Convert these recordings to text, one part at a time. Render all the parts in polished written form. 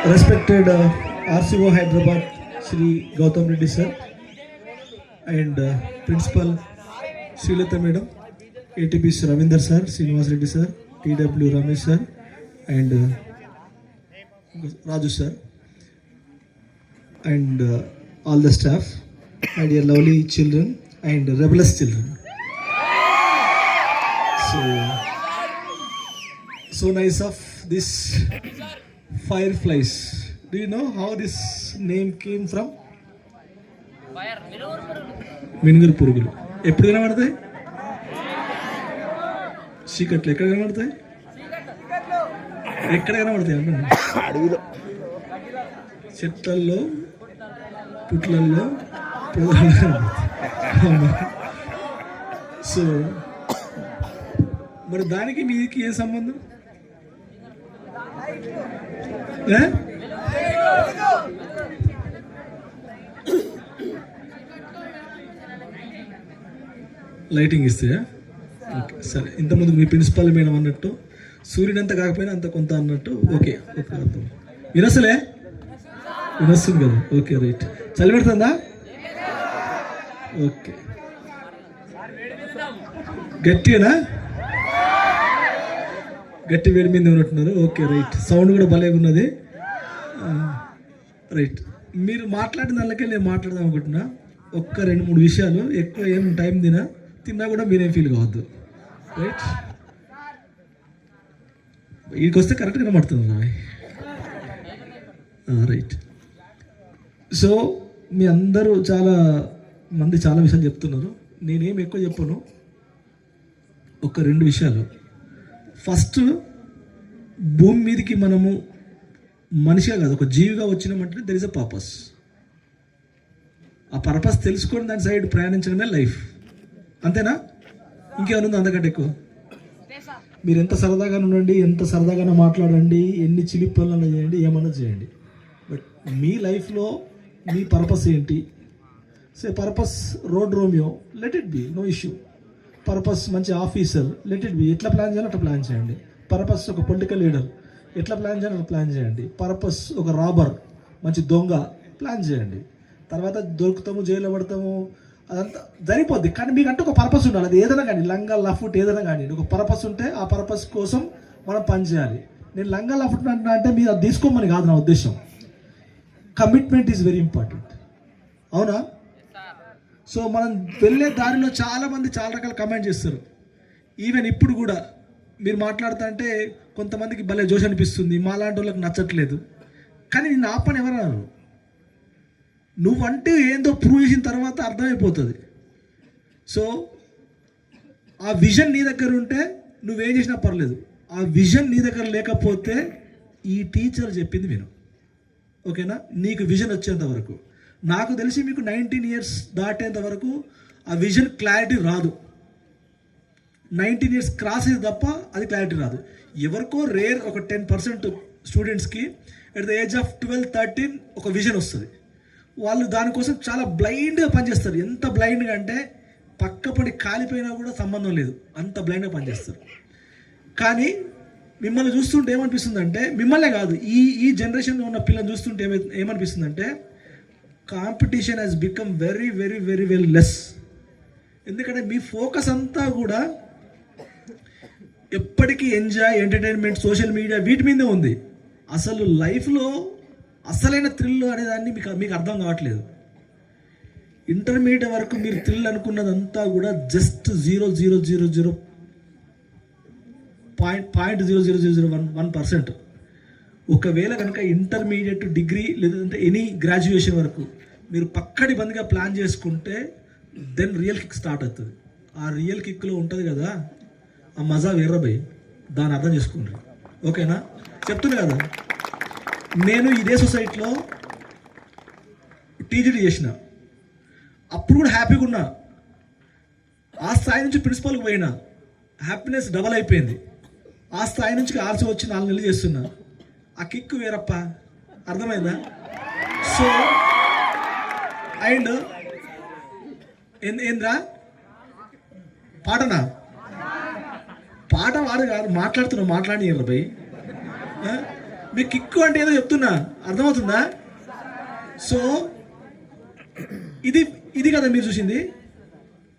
Respected RCO Hyderabad, Shri Gautam Reddy sir, and Principal Srilata Madam, ATP Ravinder sir, Srinivas Reddy sir, TW Ramesh sir, and Raju sir, and all the staff, my dear lovely children and rebellious children. So nice of this fireflies. Do you know how this name came from? మినుగురు పురుగులు ఎప్పుడు కనబడతాయి? చీకట్లు. ఎక్కడ కనబడతాయి? ఎక్కడ కనబడతాయి అన్న? అడవిలో, చెట్లల్లో, పుట్లల్లో, పొదల్లో. సో మరి దానికి మీకి ఏ సంబంధం? లైటింగ్ ఇస్తాయా? ఓకే సరే. ఇంతకుముందు మీ ప్రిన్సిపాల్ మేడం అన్నట్టు సూర్యుడు అంత కాకపోయినా అంత కొంత అన్నట్టు. ఓకే ఓకే అర్థం. వినొస్తలే? వినొస్తుంది కదా. Okay right. చలి పెడుతుందా? ఓకే గట్టిగా గట్టి వేడి మీద ఉన్నట్టున్నారు. Okay right. సౌండ్ కూడా భలే ఉన్నది. రైట్. మీరు మాట్లాడిన దానికే నేను మాట్లాడదాం అనుకుంటున్నా. ఒక్క 2-3 విషయాలు. ఎక్కువ ఏం టైం తిన్నా కూడా మీరేం ఫీల్ కావద్దు. రైట్. వీడికి వస్తే కరెక్ట్గా కనబడుతుంది. రైట్. సో మీ అందరూ చాలా విషయాలు చెప్తున్నారు. నేనేం ఎక్కువ చెప్పను. ఒక 2 విషయాలు. ఫస్ట్, భూమి మీదకి మనము మనిషిగా కాదు ఒక జీవిగా వచ్చినామంటే దెర్ ఇస్ అ పర్పస్. ఆ పర్పస్ తెలుసుకొని దాని సైడ్ ప్రయాణించడమే లైఫ్. అంతేనా? ఇంకేమన్నా అంతకంటే ఎక్కువ? మీరు ఎంత సరదాగా ఉండండి, ఎంత సరదాగానే మాట్లాడండి, ఎన్ని చిలిపి పనులన్నా చేయండి, ఏమన్నా చేయండి. బట్ మీ లైఫ్లో మీ పర్పస్ ఏంటి? Say purpose road romeo, let it be, no issue. Purpose మంచి ఆఫీసర్, లెట్ ఇట్ బి. ఎట్లా ప్లాన్ చేయాలో అట్లా ప్లాన్ చేయండి. పర్పస్ ఒక పొలిటికల్ లీడర్, ఎట్లా ప్లాన్ చేయాలో అట్లా ప్లాన్ చేయండి. పర్పస్ ఒక రాబర్, మంచి దొంగ, ప్లాన్ చేయండి. తర్వాత దొరుకుతాము, జైల్లో పడతాము, అదంతా సరిపోద్ది. కానీ మీకంటే ఒక పర్పస్ ఉండాలి. అది ఏదైనా కానీ, లంగా లఫుట్ ఏదైనా కానీ ఒక పర్పస్ ఉంటే ఆ పర్పస్ కోసం మనం పని చేయాలి. నేను లంగా లఫుట్ అంటే మీరు అది తీసుకోమని కాదు నా ఉద్దేశం. Commitment is very important. అవునా? సో మనం వెళ్ళే దారిలో చాలామంది చాలా రకాల కమెంట్ చేస్తారు. ఈవెన్ ఇప్పుడు కూడా మీరు మాట్లాడుతూ అంటే కొంతమందికి భలే జోష్ అనిపిస్తుంది, మాలాంటి వాళ్ళకి నచ్చట్లేదు. కానీ నిన్ను ఆపని ఎవరన్నారు? నువ్వంటే ఏందో ప్రూవ్ చేసిన తర్వాత అర్థమైపోతుంది. సో ఆ విజన్ నీ దగ్గర ఉంటే నువ్వేం చేసినా పర్లేదు. ఆ విజన్ నీ దగ్గర లేకపోతే ఈ టీచర్ చెప్పింది విను. ఓకేనా? నీకు విజన్ వచ్చేంత వరకు, నాకు తెలిసి మీకు 19 years దాటేంత వరకు ఆ విజన్ క్లారిటీ రాదు. 19 years క్రాస్ అయ్యేది తప్ప అది క్లారిటీ రాదు. ఎవరికో రేర్ ఒక 10% స్టూడెంట్స్కి ఎట్ ద ఏజ్ ఆఫ్ 12-13 ఒక విజన్ వస్తుంది. వాళ్ళు దానికోసం చాలా బ్లైండ్గా పనిచేస్తారు. ఎంత బ్లైండ్గా అంటే పక్క పడి కాలిపోయినా కూడా సంబంధం లేదు, అంత బ్లైండ్గా పనిచేస్తారు. కానీ మిమ్మల్ని చూస్తుంటే ఏమనిపిస్తుంది అంటే, మిమ్మల్నే కాదు ఈ జనరేషన్లో ఉన్న పిల్లల్ని చూస్తుంటే ఏమనిపిస్తుంది అంటే, competition has become very very very very less. ఎందుకంటే మీ ఫోకస్ అంతా కూడా ఎప్పటికీ ఎంటర్టైన్మెంట్, సోషల్ మీడియా వీటి మీదే ఉంది. అసలు లైఫ్లో అసలైన థ్రిల్ అనేదాన్ని మీకు అర్థం కావట్లేదు. ఇంటర్మీడియట్ వరకు మీరు థ్రిల్ అనుకున్నదంతా కూడా జస్ట్ 0.0001%. ఒకవేళ కనుక ఇంటర్మీడియట్, డిగ్రీ లేదంటే ఎనీ గ్రాడ్యుయేషన్ వరకు మీరు పక్కడి బందిగా ప్లాన్ చేసుకుంటే దెన్ రియల్ కిక్ స్టార్ట్ అవుతుంది. ఆ రియల్ కిక్లో ఉంటుంది కదా ఆ మజా వేర్రబోయి, దాన్ని అర్థం చేసుకుంటారు. ఓకేనా? చెప్తున్నా కదా, నేను ఇదే సొసైటీలో టీజీడీ చేసిన, అప్పుడు కూడా హ్యాపీగా ఉన్నా. ఆ స్థాయి నుంచి ప్రిన్సిపల్కి పోయినా, హ్యాపీనెస్ డబల్ అయిపోయింది. ఆ స్థాయి నుంచి ఆర్సీ వచ్చి 4 నెలలు చేస్తున్నా. ఆ కిక్ వేరప్ప. అర్థమైందా? సో అండ్ ఏంద్రా పాటనా? పాట వాడు కాదు, మాట్లాడుతున్నావు, మాట్లాడి భయ్. మీకు కిక్కు అంటే ఏదో చెప్తున్నా, అర్థమవుతుందా? సో ఇది ఇది కదా మీరు చూసింది.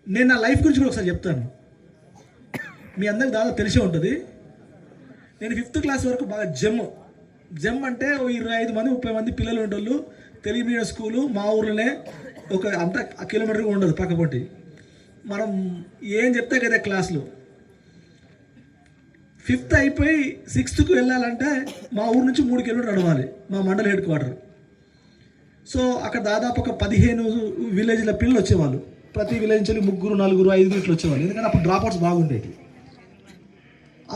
నేను నా లైఫ్ గురించి కూడా ఒకసారి చెప్తాను, మీ అందరికి దాదాపు తెలిసే ఉంటుంది. నేను 5th క్లాస్ వరకు బాగా జెమ్ అంటే 25 మంది 30 మంది పిల్లలు ఉండేవాళ్ళు. తెలుగు మీడియం స్కూలు మా ఊర్లోనే, ఒక అంత కిలోమీటర్గా ఉండదు పక్కపొట్టి. మనం ఏం చెప్తే కదా క్లాసులు. 5th అయిపోయి 6th వెళ్ళాలంటే మా ఊరు నుంచి 3 కిలోమీటర్లు నడవాలి, మా మండల హెడ్ క్వార్టర్. సో అక్కడ దాదాపు ఒక 15 విలేజ్ల పిల్లలు వచ్చేవాళ్ళు. ప్రతి విలేజ్ నుంచి 3, 4, 5 ఇట్లా వచ్చేవాళ్ళు. ఎందుకంటే అప్పుడు డ్రాప్అవుట్స్ బాగుండేవి.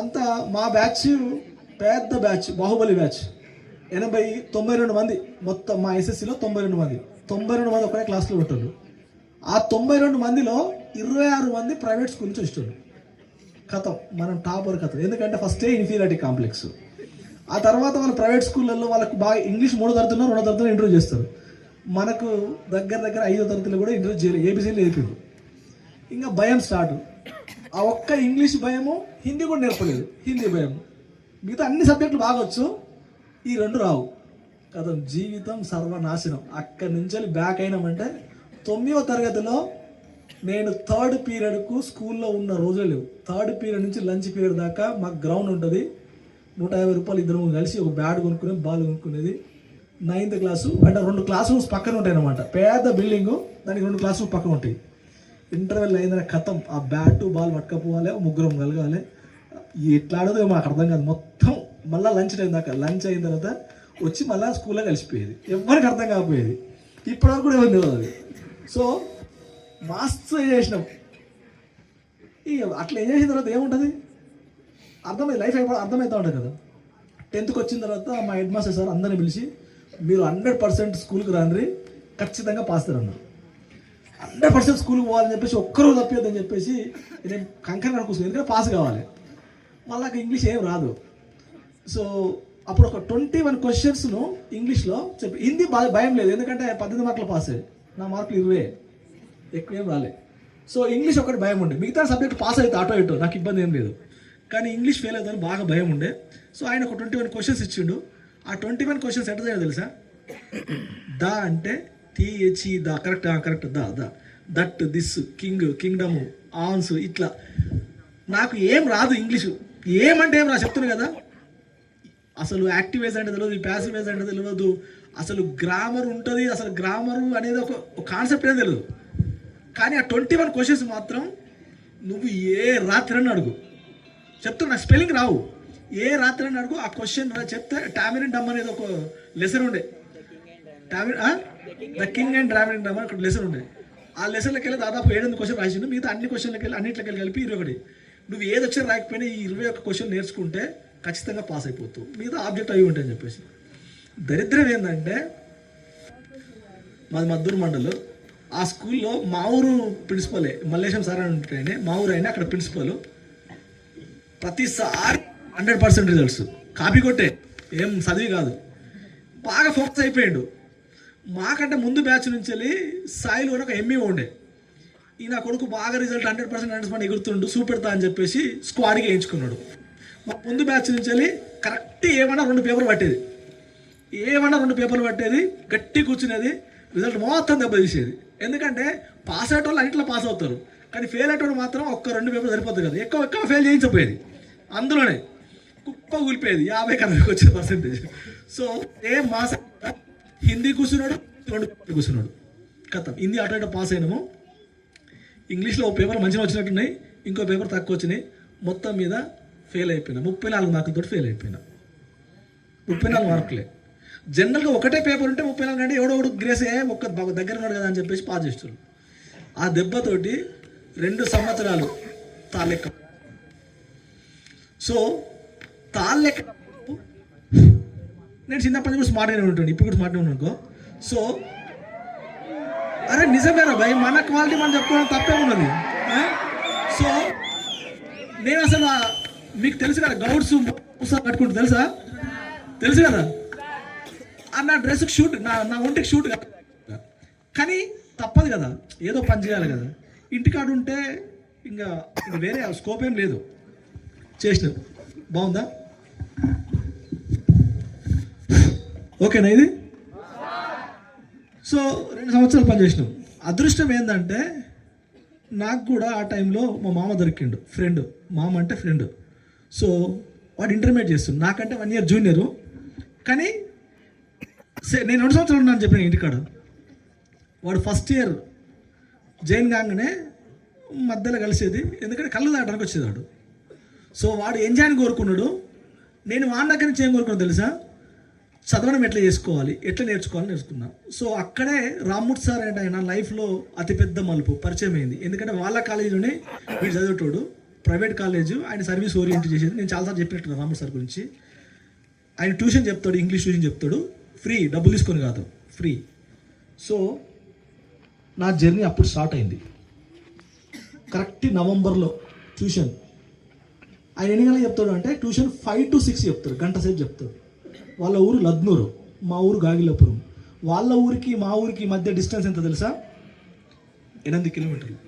అంతా మా బ్యాచ్ పెద్ద బ్యాచ్, బాహుబలి బ్యాచ్. 92 మంది మొత్తం మా ఎస్ఎస్సిలో. 92 మంది ఒకటే క్లాస్లో ఉంటారు. ఆ 92 మందిలో 26 మంది ప్రైవేట్ స్కూల్ నుంచి వచ్చేవాళ్ళు. కథం, మనం టాపర్ కథం. ఎందుకంటే ఫస్టే ఇన్ఫీరియారిటీ కాంప్లెక్స్. ఆ తర్వాత వాళ్ళు ప్రైవేట్ స్కూళ్ళల్లో వాళ్ళకు బాగా ఇంగ్లీష్ 3వ తరగతిలో 2వ తరగతిలో ఇంటర్వ్యూ చేస్తారు. మనకు దగ్గర 5వ తరగతిలో కూడా ఇంటర్వ్యూ చేయలేదు, ఏబీసీలు నేర్పిండు. ఇంకా భయం స్టార్ట్. ఆ ఒక్క ఇంగ్లీష్ భయము, హిందీ కూడా నేర్పలేదు, హిందీ భయం. మిగతా అన్ని సబ్జెక్టులు బాగొచ్చు, ఈ 2 రావు. కదా, జీవితం సర్వనాశనం. అక్కడి నుంచి బ్యాక్ అయినామంటే 9వ తరగతిలో నేను 3rd పీరియడ్కు స్కూల్లో ఉన్న రోజులు లేవు. 3rd పీరియడ్ నుంచి లంచ్ పీరియడ్ దాకా మాకు గ్రౌండ్ ఉంటుంది. 150 రూపాయలు ఇద్దరు కలిసి ఒక బ్యాట్ కొనుక్కునేది, బాల్ కొనుక్కునేది. 9th క్లాసు అంటే 2 క్లాస్ రూమ్స్ పక్కన ఉంటాయి అన్నమాట. పెద్ద బిల్డింగు, దానికి 2 క్లాస్ రూమ్స్ పక్కన ఉంటాయి. ఇంటర్వెల్ అయిన కథం, ఆ బ్యాటు బాల్ పట్టుకపోవాలి, 3 కలగాలి. ఎట్లా ఆడదో మాకు అర్థం కాదు. మొత్తం మళ్ళీ లంచ్ టైం దాకా, లంచ్ అయిన తర్వాత వచ్చి మళ్ళీ స్కూల్లో కలిసిపోయేది. ఎవరికి అర్థం కాకపోయేది. ఇప్పటివరకు కూడా ఏమైంది అది. సో మస్తు చేసినాం. అట్లా ఏం చేసిన తర్వాత ఏముంటుంది, అర్థమైంది, లైఫ్ అర్థమవుతూ ఉంటుంది కదా. 10th వచ్చిన తర్వాత మా హెడ్ మాస్టర్ సార్ అందరిని పిలిచి, మీరు 100% స్కూల్కి రాండ్రి, ఖచ్చితంగా పాస్ అన్నారు. 100% స్కూల్కి పోవాలని చెప్పేసి, ఒక్కరోజు తప్పేద్దని చెప్పేసి నేను కంకర కూర్చుని, ఎందుకంటే పాస్ కావాలి. మళ్ళీ నాకు ఇంగ్లీష్ ఏం రాదు. సో అప్పుడు ఒక 21 క్వశ్చన్స్ను ఇంగ్లీష్లో చెప్పి, హిందీ భయం లేదు, ఎందుకంటే 18 మార్కులు పాస్ అయ్యాయి, నా మార్కులు 20, ఎక్కువ ఏం రాలే. సో ఇంగ్లీష్ ఒకటి భయం ఉండే, మిగతా సబ్జెక్ట్ పాస్ అయితే ఆటో ఇటో నాకు ఇబ్బంది ఏం లేదు, కానీ ఇంగ్లీష్ ఫెయిల్ అవుతుందని బాగా భయం ఉండే. సో ఆయన ఒక 21 క్వశ్చన్స్ ఇచ్చిండు. ఆ 21 క్వశ్చన్స్ ఎట్లా చేయాలి తెలుసా? దా అంటే THE, the correct, the that, this, kingdom, ఆన్స్, ఇట్లా. నాకు ఏం రాదు ఇంగ్లీషు, ఏమంటే ఏం రాదు, చెప్తున్నా కదా. అసలు యాక్టివ్ వేజ్ అంటే తెలియదు, ప్యాసివ్ వేజ్ అంటే తెలియదు, అసలు గ్రామర్ ఉంటుంది, అసలు గ్రామరు అనేది ఒక కాన్సెప్ట్ ఏం తెలియదు. కానీ ఆ 21 క్వశ్చన్స్ మాత్రం నువ్వు ఏ రాత్రి అని అడుగు, చెప్తున్నా, స్పెల్లింగ్ రావు, ఏ రాత్రి అని అడుగు, ఆ క్వశ్చన్ చెప్తే టామిరిన్ డమ్ అనేది ఒక లెసన్ ఉండే, ద కింగ్ అండ్ టామిరిన్ డమ్ అని ఒక లెసన్ ఉండే. ఆ లెసన్లకి వెళ్ళి దాదాపు 7 క్వశ్చన్ రాసిండు. మిగతా అన్ని క్వశ్చన్లకి వెళ్ళి అన్నింటికి వెళ్ళి కలిపి 21. నువ్వు ఏది వచ్చినా రాకపోయినా ఈ 21 క్వశ్చన్ నేర్చుకుంటే ఖచ్చితంగా పాస్ అయిపోతావు, మిగతా ఆబ్జెక్ట్ అవి ఉంటాయని చెప్పేసి. దరిద్రం ఏంటంటే మాది మద్దూరు మండలు. ఆ స్కూల్లో మా ఊరు ప్రిన్సిపలే, మల్లేశం సార్ అని ఉంటాయని, మా ఊరు అయినా అక్కడ ప్రిన్సిపల్ ప్రతిసారి 100% రిజల్ట్స్, కాపీ కొట్టే, ఏం చదివి కాదు. బాగా ఫోకస్ అయిపోయాడు. మాకంటే ముందు బ్యాచ్ నుంచి వెళ్ళి సాయిలో ఒక ఎంఈ ఉండే. ఈ నా కొడుకు బాగా రిజల్ట్ 100% ఎగురుతుండు, చూపెడతా అని చెప్పేసి స్క్వాడ్కి వేయించుకున్నాడు. మా ముందు బ్యాచ్ నుంచి వెళ్ళి కరెక్ట్ ఏమన్నా 2 పేపర్లు పట్టేది, గట్టి కూర్చునేది, రిజల్ట్ మొత్తం దెబ్బతీసేది. ఎందుకంటే పాస్ అయ్యే వాళ్ళు అన్నింటిలో పాస్ అవుతారు, కానీ ఫెయిల్ అయ్యేటోడు మాత్రం 1-2 పేపర్లు సరిపోతుంది కదా, ఎక్కువ ఫెయిల్ చేయించకపోయేది. అందులోనే కుప్ప కూలిపోయేది 50-60 వచ్చిన పర్సెంటేజ్. సో ఏం మాస్ హిందీ కూర్చున్నాడు, 2 పేపర్లు కూర్చున్నాడు, కథం. హిందీ అటు ఇటు పాస్ అయినాము. ఇంగ్లీష్లో ఒక పేపర్ మంచిగా వచ్చినట్టున్నాయి, ఇంకో పేపర్ తక్కువ వచ్చినాయి. మొత్తం మీద ఫెయిల్ అయిపోయినా. 34 మార్కులతో ఫెయిల్ అయిపోయినా. 34 మార్కులే. జనరల్గా ఒకటే పేపర్ ఉంటే 34 అంటే ఎవడో గ్రేస్ ఒక్క దగ్గర ఉన్నాడు కదా అని చెప్పేసి పాస్ చేస్తారు. ఆ దెబ్బతోటి 2 సంవత్సరాలు తాళ్ళెక్క. సో తాళ్ళెక్క నేను చిన్నప్పటి నుంచి స్మార్ట్గానే ఉంటాను, ఇప్పుడు కూడా స్మార్ట్గా ఉన్నాను అనుకో. సో అరే నిజమేనా భయ్, మన క్వాలిటీ మనం చెప్పుకోవడం తప్పే ఉన్నది. సో నేను అసలు మీకు తెలుసు కదా, గౌడ్స్ కట్టుకుంటూ తెలుసు కదా, నా డ్రెస్కి షూట్, నా ఒంటికి షూట్ కదా, కానీ తప్పదు కదా, ఏదో పని చేయాలి కదా. ఇంటికాడు ఉంటే ఇంకా వేరే స్కోప్ ఏం లేదు. చేసిన బాగుందా? ఓకేనా ఇది? సో 2 సంవత్సరాలు పనిచేసినాం. అదృష్టం ఏంటంటే నాకు కూడా ఆ టైంలో మా మామ దొరికిండు, ఫ్రెండ్. మామ అంటే ఫ్రెండ్. సో వాడు ఇంటర్మీడియట్ చేస్తుండు, నాకంటే 1 ఇయర్ జూనియరు. కానీ నేను 2 సంవత్సరాలు ఉన్నాను చెప్పిన ఇంటికాడ. వాడు ఫస్ట్ ఇయర్ జైన్ కాగానే మధ్యలో కలిసేది, ఎందుకంటే కళ్ళు తాగడానికి వచ్చేది వాడు. సో వాడు ఎంజాయ్ని కోరుకున్నాడు. నేను వాడి దగ్గర నుంచి ఏం కోరుకున్నాను తెలుసా? చదవడం ఎట్లా చేసుకోవాలి, ఎట్లా నేర్చుకోవాలని నేర్చుకున్నా. సో అక్కడే రామ్మూర్తి సార్ అంటే ఆయన లైఫ్లో అతిపెద్ద మలుపు పరిచయం అయింది. ఎందుకంటే వాళ్ళ కాలేజీలోనే వీడు చదివేటోడు, ప్రైవేట్ కాలేజ్, ఆయన సర్వీస్ ఓరియంట్ చేసేది. నేను చాలాసార్లు చెప్పినట్టు రామ్మూర్తి సార్ గురించి. ఆయన ట్యూషన్ చెప్తాడు, ఇంగ్లీష్ ట్యూషన్ చెప్తాడు, ఫ్రీ, డబ్బులు తీసుకొని కాదు, ఫ్రీ. సో నా జర్నీ అప్పుడు స్టార్ట్ అయింది. కరెక్ట్ నవంబర్లో ట్యూషన్. ఆయన ఎన్ని గంటలకు చెప్తాడు అంటే ట్యూషన్ 5 to 6 చెప్తాడు, గంట సేపు చెప్తాడు. వాళ్ళ ఊరు లద్నూరు, మా ఊరు గాగిలపురం. వాళ్ళ ఊరికి మా ఊరికి మధ్య డిస్టెన్స్ ఎంత తెలుసా? 8 కిలోమీటర్లు.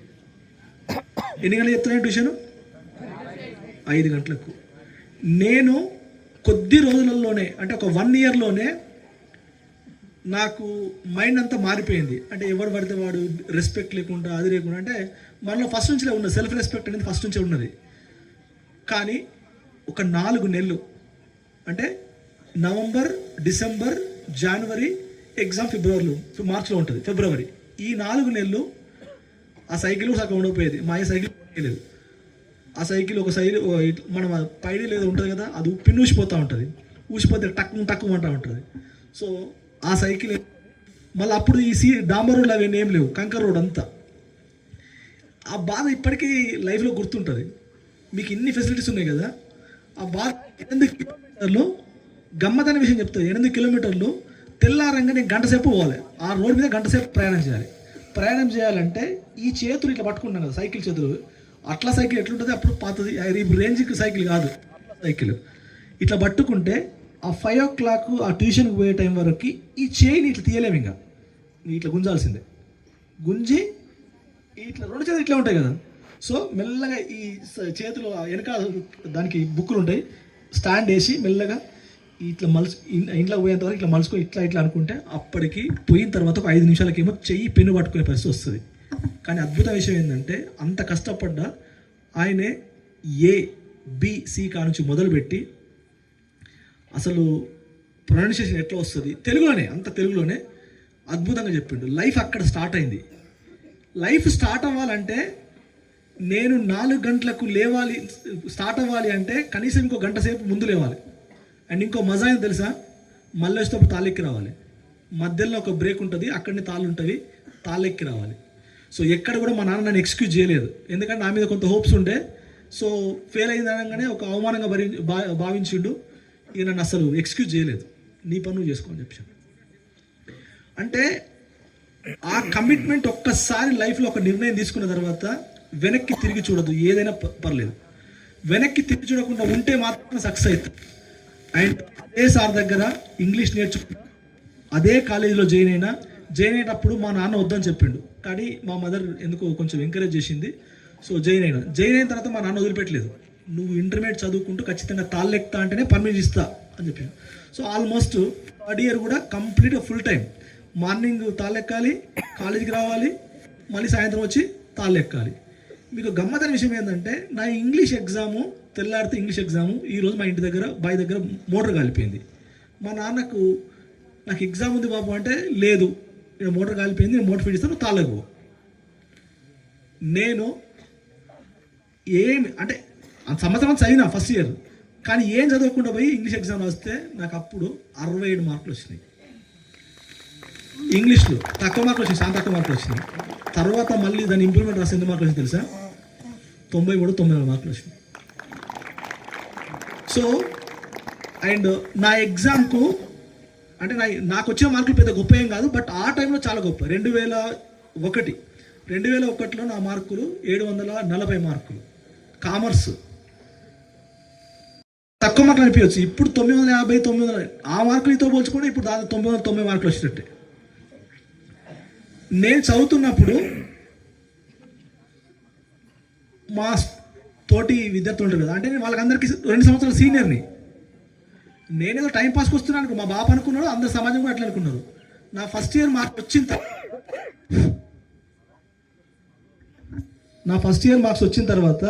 ఎన్ని గంటలకు చెప్తున్నాను ట్యూషన్? 5 గంటలకు. నేను కొద్ది రోజులలోనే, అంటే ఒక 1 ఇయర్లోనే నాకు మైండ్ అంతా మారిపోయింది. అంటే ఎవరు పడితే వాడు రెస్పెక్ట్ లేకుండా, అది లేకుండా, అంటే మనలో ఫస్ట్ నుంచే ఉన్నది, సెల్ఫ్ రెస్పెక్ట్ అనేది ఫస్ట్ నుంచే ఉన్నది. కానీ ఒక 4 నెలలు, అంటే నవంబర్, డిసెంబర్, జనవరి, ఎగ్జామ్ మార్చిలో ఉంటుంది, ఫిబ్రవరి, ఈ 4 నెలలు ఆ సైకిల్ సగం ఉండకపోయేది. మా సైకిల్ లేదు. ఆ సైకిల్ ఒక సైకిల్ మనం పైడి లేదో ఉంటుంది కదా, అది పిన్ ఊసిపోతూ ఉంటుంది. ఊసిపోతే టక్కు అంటూ ఉంటుంది. సో ఆ సైకిల్ మళ్ళీ అప్పుడు ఈ డాంబర్ రోడ్లు అవి ఏం లేవు, కంకర్ రోడ్ అంతా. ఆ బాధ ఇప్పటికీ లైఫ్లో గుర్తుంటుంది. మీకు ఇన్ని ఫెసిలిటీస్ ఉన్నాయి కదా, ఆ బాధ. 8 కిలోమీటర్లు గమ్మతైన విషయం చెప్తాను. 8 కిలోమీటర్లు తెల్లారంగా నేను గంట సేపు పోవాలి. ఆ రోడ్ మీద గంట సేపు ప్రయాణం చేయాలి. ప్రయాణం చేయాలంటే ఈ చేతులు ఇట్లా పట్టుకుంటాను కదా, సైకిల్ చేతులు. అట్లా సైకిల్ ఎట్లుంటుంది అప్పుడు పాతది, రేంజ్కి సైకిల్ కాదు, సైకిల్ ఇట్లా పట్టుకుంటే ఆ 5 o'clock ఆ ట్యూషన్కి పోయే టైం వరకు ఈ చేయిని ఇట్లా తీయలేము. ఇంకా ఇట్లా గుంజాల్సిందే. గుంజి ఇట్లా 2 చేతులు ఇట్లా ఉంటాయి కదా. సో మెల్లగా ఈ చేతులు వెనక దానికి బుక్కులు ఉంటాయి, స్టాండ్ వేసి మెల్లగా ఇట్లా ఇంట్లో పోయేంత వరకు ఇట్లా మలుచుకొని ఇట్లా అనుకుంటే అప్పటికి పోయిన తర్వాత ఒక 5 నిమిషాలకేమో చెయ్యి పెన్ను పట్టుకునే పరిస్థితి వస్తుంది. కానీ అద్భుత విషయం ఏంటంటే అంత కష్టపడ్డా ఆయనే ABC కానుంచి మొదలుపెట్టి అసలు ప్రొనౌన్సియేషన్ ఎట్లా వస్తుంది తెలుగులోనే అద్భుతంగా చెప్పిండు. లైఫ్ అక్కడ స్టార్ట్ అయింది. లైఫ్ స్టార్ట్ అవ్వాలంటే నేను 4 గంటలకు లేవాలి. స్టార్ట్ అవ్వాలి అంటే కనీసం ఇంకో గంట సేపు ముందు లేవాలి. అండ్ ఇంకో మజా ఏం తెలుసా? మళ్ళీ వచ్చేటప్పుడు తాళ్ళెక్కి రావాలి. మధ్యలో ఒక బ్రేక్ ఉంటుంది, అక్కడనే తాళ్ళు ఉంటుంది, తాళ్ళెక్కి రావాలి. సో ఎక్కడ కూడా మా నాన్న నన్ను ఎక్స్క్యూజ్ చేయలేదు, ఎందుకంటే నా మీద కొంత హోప్స్ ఉండే. సో ఫెయిల్ అయిందనగానే ఒక అవమానంగా భావించిండు. ఇక నన్ను అసలు ఎక్స్క్యూజ్ చేయలేదు, నీ పని నువ్వు చేసుకో అని చెప్పాను. అంటే ఆ కమిట్మెంట్ ఒక్కసారి లైఫ్లో ఒక నిర్ణయం తీసుకున్న తర్వాత వెనక్కి తిరిగి చూడదు. ఏదైనా పర్లేదు, వెనక్కి తిరిగి చూడకుండా ఉంటే మాత్రం సక్సెస్ అవుతుంది. అండ్ అదే సార్ దగ్గర ఇంగ్లీష్ నేర్చుకున్నా, అదే కాలేజీలో జాయిన్ అయినప్పుడు మా నాన్న వద్దని చెప్పిండు. కానీ మా మదర్ ఎందుకో కొంచెం ఎంకరేజ్ చేసింది. సో జాయిన్ అయిన తర్వాత మా నాన్న వదిలిపెట్టలేదు. నువ్వు ఇంటర్మీడియట్ చదువుకుంటూ ఖచ్చితంగా తాళ్ళెక్తా అంటేనే పర్మిషన్ ఇస్తా అని చెప్పాను. సో ఆల్మోస్ట్ 3rd year కూడా కంప్లీట్గా ఫుల్ టైం. మార్నింగ్ తాళ్ళెక్కాలి, కాలేజీకి రావాలి, మళ్ళీ సాయంత్రం వచ్చి తాళ్ళెక్కాలి. మీకు గమ్మతైన విషయం ఏంటంటే నా ఇంగ్లీష్ ఎగ్జాము, తెల్లారితే ఇంగ్లీష్ ఎగ్జాము, ఈరోజు మా ఇంటి దగ్గర బాయ్ దగ్గర మోటార్ కాలిపోయింది. మా నాన్నకు నాకు ఎగ్జామ్ ఉంది బాబు అంటే, లేదు ఇక్కడ మోటార్ కాలిపోయింది, నేను మోటార్ ఫిట్ ఇస్తాను, తాళ్ళకు. నేను అంటే సంవత్సరం చదివినా ఫస్ట్ ఇయర్, కానీ ఏం చదవకుండా పోయి ఇంగ్లీష్ ఎగ్జామ్ రాస్తే నాకు అప్పుడు 67 మార్కులు వచ్చినాయి. ఇంగ్లీష్లో తక్కువ మార్కులు వచ్చినాయి, చాలా తక్కువ మార్కులు వచ్చినాయి. తర్వాత మళ్ళీ దాని ఇంప్రూవ్మెంట్ రాస్తే ఎంత మార్కులు వచ్చింది తెలుసా? 93 మార్కులు వచ్చినాయి. సో అండ్ నా ఎగ్జామ్కు అంటే నాకు వచ్చిన మార్కులు పెద్ద గొప్ప ఏం కాదు, బట్ ఆ టైంలో చాలా గొప్ప. 2001లో నా మార్కులు 740 మార్కులు. కామర్స్ తక్కువ మార్కులు అనిపించవచ్చు, ఇప్పుడు 950, 900 ఆ మార్కులతో పోల్చుకుంటే ఇప్పుడు దాదాపు 990 మార్కులు వచ్చినట్టే. నేను చదువుతున్నప్పుడు మా తోటి విద్యార్థులు ఉంటారు కదా, అంటే నేను వాళ్ళకందరికీ 2 సంవత్సరాల సీనియర్ని. నేనేదో టైం పాస్కి వస్తున్నాను మా బాబు అనుకున్నాడు, అందరు సమాజం కూడా అట్లా అనుకున్నారు. నా ఫస్ట్ ఇయర్ మార్క్స్ వచ్చిన తర్వాత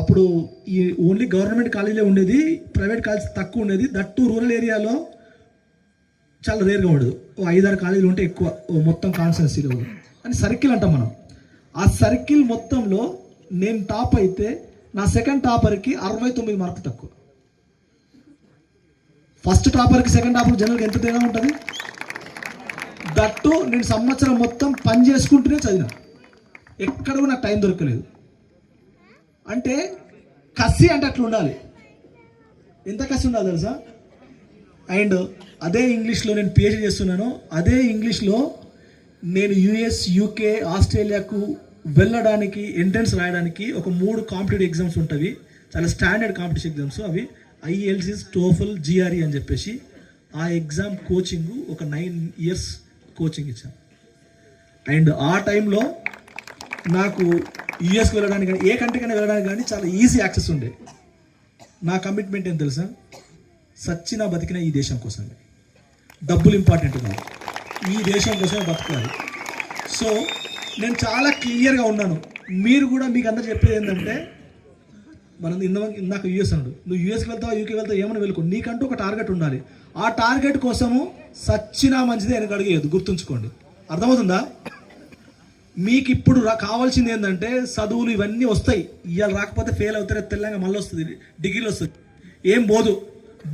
అప్పుడు ఈ ఓన్లీ గవర్నమెంట్ కాలేజీలో ఉండేది, ప్రైవేట్ కాలేజ్ తక్కువ ఉండేది. దట్టు రూరల్ ఏరియాలో చాలా రేర్గా ఉండదు. 5-6 కాలేజీలు ఉంటే ఎక్కువ మొత్తం కాన్స్టిట్యున్సీలో అని సర్కిల్ అంటాం మనం. ఆ సర్కిల్ మొత్తంలో నేను టాప్ అయితే నా సెకండ్ టాపర్కి 69 మార్కులు తక్కువ. ఫస్ట్ టాపర్కి సెకండ్ టాపర్కి జనరల్గా ఎంత తేడా ఉంటుంది? దట్టు నేను సంవత్సరం మొత్తం పని చేసుకుంటూనే చదివిన, ఎక్కడ కూడా నాకు టైం దొరకలేదు. అంటే కసి అంటే అట్లా ఉండాలి. ఎంత కసి ఉండాలి తెలుసా? అండ్ అదే ఇంగ్లీష్లో నేను పిహెచ్డీ చేస్తున్నాను. అదే ఇంగ్లీష్లో నేను యుఎస్, యూకే, ఆస్ట్రేలియాకు వెళ్ళడానికి ఎంట్రన్స్ రాయడానికి ఒక 3 కాంపిటేటివ్ ఎగ్జామ్స్ ఉంటుంది. చాలా స్టాండర్డ్ కాంపిటేటివ్ ఎగ్జామ్స్. అవి IELTS, TOEFL, GRE అని చెప్పేసి ఆ ఎగ్జామ్ కోచింగ్ ఒక 9 years కోచింగ్ ఇచ్చాను. అండ్ ఆ టైంలో నాకు యుఎస్కి వెళ్ళడానికి కానీ ఏ కంట్రీకైనా వెళ్ళడానికి కానీ చాలా ఈజీ యాక్సెస్ ఉండే. నా కమిట్మెంట్ ఏం తెలుసా? సచ్చినా బతికిన ఈ దేశం కోసమే. డబ్బులు ఇంపార్టెంట్ కాదు, ఈ దేశం కోసమే బతకాలి. సో నేను చాలా క్లియర్గా ఉన్నాను. మీరు కూడా మీకు అందరు చెప్పేది ఏంటంటే, మనం ఇందాక యూఎస్ అన్నాడు, నువ్వు యూఎస్కి వెళ్తావు, యూకే వెళ్తావు, ఏమైనా వెళ్ళుకో, నీకంటూ ఒక టార్గెట్ ఉండాలి. ఆ టార్గెట్ కోసము సచ్చినా మంచిదే వెనక అడిగేయద్దు, గుర్తుంచుకోండి. అర్థమవుతుందా? మీకు ఇప్పుడు కావాల్సింది ఏంటంటే చదువులు ఇవన్నీ వస్తాయి. ఇవాళ రాకపోతే ఫెయిల్ అవుతారే, తెల్లంగా మళ్ళీ వస్తుంది, డిగ్రీలు వస్తుంది, ఏం పోదు.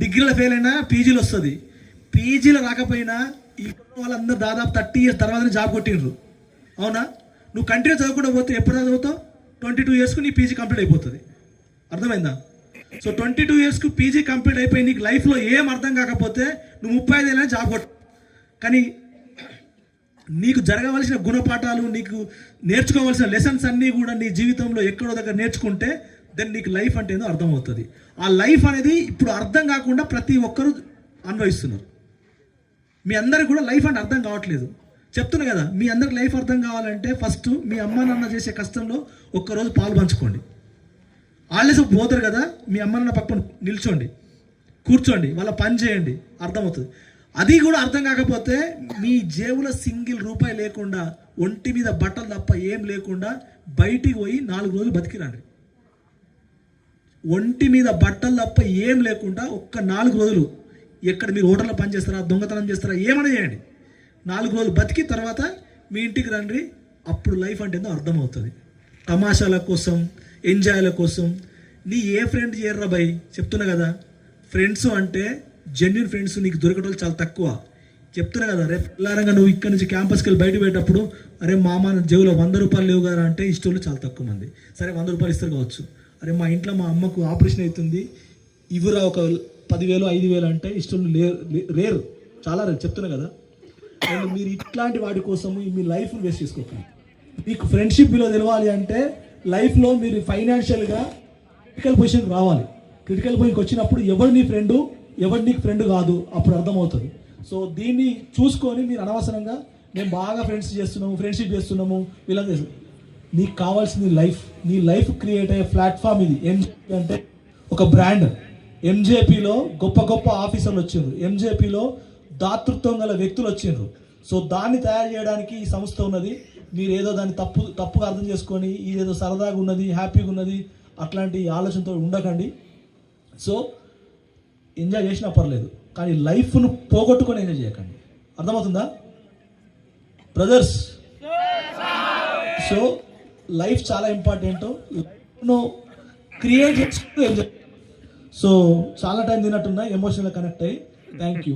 డిగ్రీలో ఫెయిల్ అయినా పీజీలు వస్తుంది. పీజీలో రాకపోయినా ఈ వాళ్ళందరూ దాదాపు 30 years తర్వాతనే జాబ్ కొట్టిండ్రు. అవునా? నువ్వు కంటిన్యూ చదువుకుంటూ పోతే ఎప్పుడు చదువుతావు? 22 yearsకు నీ పీజీ కంప్లీట్ అయిపోతుంది. అర్థమైందా? సో 22 yearsకు పీజీ కంప్లీట్ అయిపోయి నీకు లైఫ్లో ఏం అర్థం కాకపోతే నువ్వు 35 ఏళ్ళైనా జాబ్ కొట్టు. కానీ నీకు జరగవలసిన గుణపాఠాలు, నీకు నేర్చుకోవాల్సిన లెసన్స్ అన్నీ కూడా నీ జీవితంలో ఎక్కడో దగ్గర నేర్చుకుంటే దెన్ నీకు లైఫ్ అంటే ఏందో అర్థమవుతుంది. ఆ లైఫ్ అనేది ఇప్పుడు అర్థం కాకుండా ప్రతి ఒక్కరూ అనుభవిస్తున్నారు. మీ అందరికి కూడా లైఫ్ అంటే అర్థం కావట్లేదు. చెప్తున్నా కదా, మీ అందరికి లైఫ్ అర్థం కావాలంటే ఫస్ట్ మీ అమ్మ నాన్న చేసే కష్టంలో ఒక్కరోజు పాలు పంచుకోండి. వాళ్ళేసి పోతారు కదా, మీ అమ్మ నాన్న పక్కన నిల్చోండి, కూర్చోండి, వాళ్ళ పని చేయండి, అర్థమవుతుంది. అది కూడా అర్థం కాకపోతే మీ జేబులో సింగిల్ రూపాయి లేకుండా, ఒంటి మీద బట్టలు తప్ప ఏం లేకుండా బయటికి పోయి 4 రోజులు బతికిరండి. ఒంటి మీద బట్టలు తప్ప ఏం లేకుండా ఒక్క 4 రోజులు ఎక్కడ మీరు హోటల్లో పని చేస్తారా, దొంగతనం చేస్తారా, ఏమైనా చేయండి. 4 రోజులు బతికి తర్వాత మీ ఇంటికి రండి. అప్పుడు లైఫ్ అంటే ఏందో అర్థమవుతుంది. తమాషాల కోసం, ఎంజాయ్ల కోసం నీ ఏ ఫ్రెండ్ చేయర్రా భయ్, చెప్తున్నా కదా. ఫ్రెండ్స్ అంటే జెన్యున్ ఫ్రెండ్స్ నీకు దొరకడం చాలా తక్కువ. చెప్తున్నా కదా, రేపు పిల్లారంగా నువ్వు ఇక్కడ నుంచి క్యాంపస్కి వెళ్ళి బయట పోయేటప్పుడు, అరే మామ జేబులో 100 రూపాయలు లేవు కదా అంటే ఇష్టోళ్ళు చాలా తక్కువ మంది. సరే 100 రూపాయలు ఇస్తారు కావచ్చు. అరే మా ఇంట్లో మా అమ్మకు ఆపరేషన్ అవుతుంది, ఇవ్వరా ఒక 10,000 5,000 అంటే ఇష్టోళ్ళు రేరు, చాలా రేరు. చెప్తున్నా కదా. అండ్ మీరు ఇట్లాంటి వాటి కోసము మీ లైఫ్ని వేస్ట్ చేసుకోకండి. మీకు ఫ్రెండ్షిప్ విలువ తెలవాలి అంటే లైఫ్లో మీరు ఫైనాన్షియల్గా క్రిటికల్ పొజిషన్కి రావాలి. క్రిటికల్ పొజిషన్కి వచ్చినప్పుడు ఎవరు నీ ఫ్రెండు, ఎవరు నీకు ఫ్రెండ్ కాదు, అప్పుడు అర్థమవుతుంది. సో దీన్ని చూసుకొని మీరు అనవసరంగా మేము బాగా ఫ్రెండ్షిప్ చేస్తున్నాము వీళ్ళని చేస్తాం. నీకు కావాల్సింది లైఫ్. నీ లైఫ్ క్రియేట్ అయ్యే ప్లాట్ఫామ్ ఇది. ఎంజేపీ అంటే ఒక బ్రాండ్. ఎంజేపీలో గొప్ప గొప్ప ఆఫీసర్లు వచ్చిండ్రు, ఎంజేపీలో దాతృత్వం గల వ్యక్తులు వచ్చిండ్రు. సో దాన్ని తయారు చేయడానికి ఈ సంస్థ ఉన్నది. మీరు ఏదో దాన్ని తప్పుగా అర్థం చేసుకొని ఇదేదో సరదాగా ఉన్నది, హ్యాపీగా ఉన్నది, అట్లాంటి ఆలోచనతో ఉండకండి. సో ఎంజాయ్ చేసినా పర్లేదు, కానీ లైఫ్ను పోగొట్టుకొని ఎంజాయ్ చేయకండి. అర్థమవుతుందా బ్రదర్స్? సో లైఫ్ చాలా ఇంపార్టెంట్. లైఫ్ను క్రియేట్ చేసుకుంటూ ఎంజాయ్. సో చాలా టైం తిన్నట్టున్నా, ఎమోషనల్గా కనెక్ట్ అయ్యి. Thank you.